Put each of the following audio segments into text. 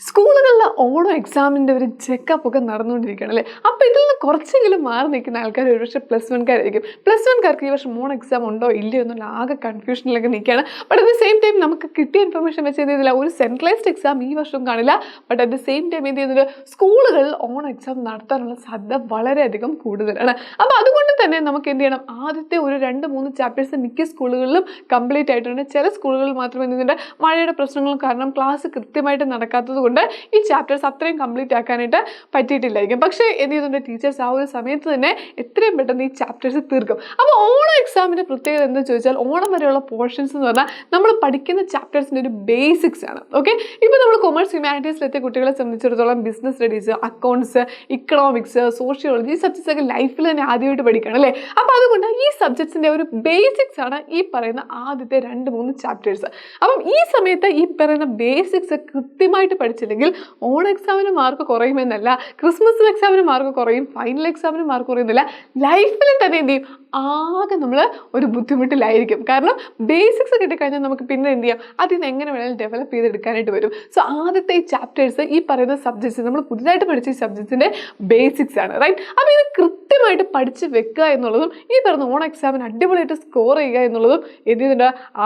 സ്കൂളുകളിലെ ഓണം എക്സാമിൻ്റെ ഒരു ചെക്കപ്പ് ഒക്കെ നടന്നുകൊണ്ടിരിക്കുകയാണ് അല്ലേ. അപ്പോൾ ഇതിൽ നിന്ന് കുറച്ചെങ്കിലും മാറി നിൽക്കുന്ന ആൾക്കാർ ഒരുപക്ഷെ +1കാരായിരിക്കും. +1കാർക്ക് ഈ വർഷം ഓണം എക്സാം ഉണ്ടോ ഇല്ലയോ എന്നുള്ള ആകെ കൺഫ്യൂഷനിലൊക്കെ നിൽക്കുകയാണ്. But at the same time നമുക്ക് കിട്ടിയ ഇൻഫർമേഷൻ വെച്ച് എന്ത് ചെയ്തില്ല, ഒരു സെൻട്രലൈസ്ഡ് എക്സാം ഈ വർഷം കാണില്ല. But at the same time എന്ത് ചെയ്യുന്നത്, സ്കൂളുകളിൽ ഓണം എക്സാം നടത്താനുള്ള സാധ്യത വളരെയധികം കൂടുതലാണ്. അപ്പോൾ അതുകൊണ്ട് തന്നെ നമുക്ക് എന്ത് ചെയ്യണം, ആദ്യത്തെ ഒരു 2-3 ചാപ്റ്റേഴ്സ് മിക്ക സ്കൂളുകളിലും കംപ്ലീറ്റ് ആയിട്ടുണ്ട്. ചില സ്കൂളുകളിൽ മാത്രം എന്ത് ചെയ്യുന്നുണ്ട്, മഴയുടെ പ്രശ്നങ്ങൾ കാരണം ക്ലാസ് കൃത്യമായിട്ട് നടക്കാത്തത് കൊണ്ട് ഈ ചാപ്റ്റേഴ്സ് അത്രയും കംപ്ലീറ്റ് ആക്കാനായിട്ട് പറ്റിയിട്ടില്ലായിരിക്കും. പക്ഷേ എന്ത് ചെയ്യുന്നുണ്ട്, ടീച്ചേഴ്സ് ആ ഒരു സമയത്ത് തന്നെ എത്രയും പെട്ടെന്ന് ഈ ചാപ്റ്റേഴ്സ് തീർക്കും. അപ്പോൾ ഓണം എക്സാമിൻ്റെ പ്രത്യേകത എന്താ ചോദിച്ചാൽ, ഓണം വരെയുള്ള പോർഷൻസ് എന്ന് പറഞ്ഞാൽ നമ്മൾ പഠിക്കുന്ന ചാപ്റ്റേഴ്സിൻ്റെ ഒരു ബേസിക്സ് ആണ്. ഓക്കെ, ഇപ്പോൾ നമ്മൾ കൊമേഴ്സ് ഹ്യൂമാനിറ്റീസിലെത്തിയ കുട്ടികളെ സംബന്ധിച്ചിടത്തോളം business studies, accounts, economics, sociology ഈ സബ്ജക്ട്സ് ഒക്കെ ലൈഫിൽ തന്നെ ആദ്യമായിട്ട് പഠിക്കണം അല്ലേ. അപ്പോൾ അതുകൊണ്ട് ഈ സബ്ജക്ട്സിൻ്റെ ഒരു ബേസിക്സ് ആണ് ഈ പറയുന്ന ആദ്യത്തെ 2-3 ചാപ്റ്റേഴ്സ്. അപ്പം ഈ സമയത്ത് ഈ പറയുന്ന ബേസിക്സ് കൃത്യമായിട്ട് പഠിച്ചില്ലെങ്കിൽ ഓണം എക്സാമിന് മാർക്ക് കുറയുമെന്നല്ല, ക്രിസ്മസ് എക്സാമിന് മാർക്ക് കുറയും, ഫൈനൽ എക്സാമിന് മാർക്ക് കുറയുന്നില്ല, ലൈഫിൽ തന്നെ എന്ത് ചെയ്യും, ആകെ നമ്മൾ ഒരു ബുദ്ധിമുട്ടിലായിരിക്കും. കാരണം ബേസിക്സ് കിട്ടിക്കഴിഞ്ഞാൽ നമുക്ക് പിന്നെ എന്ത് ചെയ്യാം, അതിൽ നിന്ന് എങ്ങനെ വേണമെങ്കിലും ഡെവലപ്പ് ചെയ്തെടുക്കാനായിട്ട് വരും. സോ ആദ്യത്തെ ഈ ചാപ്റ്റേഴ്സ് ഈ പറയുന്ന സബ്ജക്ട്സ് നമ്മൾ പുതുതായിട്ട് പഠിച്ച ഈ സബ്ജക്ട്സിൻ്റെ ബേസിക്സ് ആണ്, റൈറ്റ്. അപ്പോൾ ഇത് കൃത്യമായിട്ട് പഠിച്ച് വെക്കുക എന്നുള്ളതും ഈ പറയുന്ന ഓണം എക്സാമിന് അടിപൊളിയായിട്ട് സ്കോർ ചെയ്യുക എന്നുള്ളതും എന്ത് ചെയ്യുന്നുണ്ട്, ആ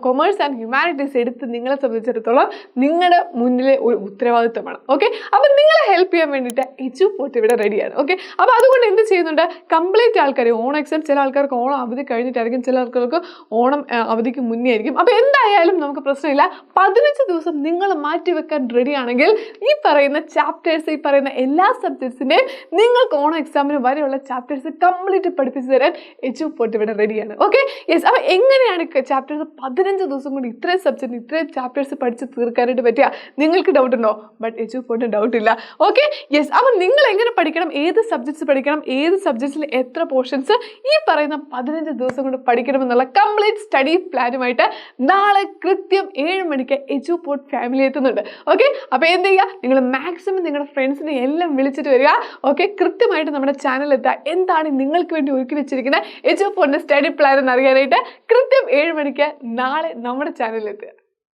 കൊമേഴ്സ് ആൻഡ് ഹ്യൂമാനിറ്റീസ് എടുത്ത് നിങ്ങളെ സംബന്ധിച്ചിടത്തോളം നിങ്ങളുടെ മുന്നിലെ ഒരു ഉത്തരവാദിത്തമാണ്. ഓക്കെ, അപ്പം നിങ്ങളെ ഹെൽപ്പ് ചെയ്യാൻ വേണ്ടിയിട്ട് എജുപോർട്ട് ഇവിടെ റെഡിയാണ്. ഓക്കെ, അപ്പോൾ അതുകൊണ്ട് എന്ത് ചെയ്യുന്നുണ്ട്, കംപ്ലീറ്റ് ആൾക്കാർ ഓണം എക്സാം, ചില ആൾക്കാർക്ക് ഓണം അവധി കഴിഞ്ഞിട്ടായിരിക്കും, ചില ആൾക്കാർക്ക് ഓണം അവധിക്ക് മുന്നേ ആയിരിക്കും. അപ്പോൾ എന്തായാലും നമുക്ക് പ്രശ്നമില്ല, 15 ദിവസം നിങ്ങൾ മാറ്റിവെക്കാൻ റെഡി ആണെങ്കിൽ ഈ പറയുന്ന ചാപ്റ്റേഴ്സ്, ഈ പറയുന്ന എല്ലാ സബ്ജക്ട്സിൻ്റെയും നിങ്ങൾക്ക് ഓണം എക്സാമിന് വരെയുള്ള ചാപ്റ്റേഴ്സ് കംപ്ലീറ്റ് പഠിപ്പിച്ച് തരാൻ എജുപോർട്ട് ഇവിടെ റെഡിയാണ്. Okay, yes. അപ്പോൾ എങ്ങനെയാണ് ചാപ്റ്റേഴ്സ് 15 ദിവസം കൊണ്ട് ഇത്രയും സബ്ജക്റ്റ്, ഇത്രയും ചാപ്റ്റേഴ്സ് പഠിച്ച് തീർക്കാനായിട്ട് പറ്റുക? നിങ്ങൾക്ക് ഡൗട്ട് ഉണ്ടോ? ബട്ട് എജുപോർട്ടിന് ഡൗട്ട് ഇല്ല. Okay, yes. അപ്പോൾ നിങ്ങൾ എങ്ങനെ പഠിക്കണം, ഏത് സബ്ജക്ട്സ് പഠിക്കണം, ഏത് സബ്ജക്ട്സിൽ എത്ര പോർഷൻസ് ഈ പറയുന്ന 15 ദിവസം കൊണ്ട് പഠിക്കണമെന്നുള്ള കംപ്ലീറ്റ് സ്റ്റഡി പ്ലാനുമായിട്ട് നാളെ കൃത്യം 7 മണിക്ക് എജുപോർട്ട് ഫാമിലി എത്തുന്നുണ്ട്. ഓക്കെ, അപ്പോൾ എന്ത് ചെയ്യുക, നിങ്ങൾ മാക്സിമം നിങ്ങളുടെ ഫ്രണ്ട്സിനെ എല്ലാം വിളിച്ചിട്ട് വരിക. ഓക്കെ, കൃത്യമായിട്ട് നമ്മുടെ ചാനൽ എത്തുക. എന്താണ് നിങ്ങൾക്ക് വേണ്ടി ഒരുക്കി വെച്ചിരിക്കുന്ന എജുപോർട്ടിൻ്റെ സ്റ്റഡി പ്ലാൻ എന്ന് അറിയാനായിട്ട് കൃത്യം 7 മണിക്ക് നാളെ നമ്മുടെ ചാനലിൽ എത്തുക.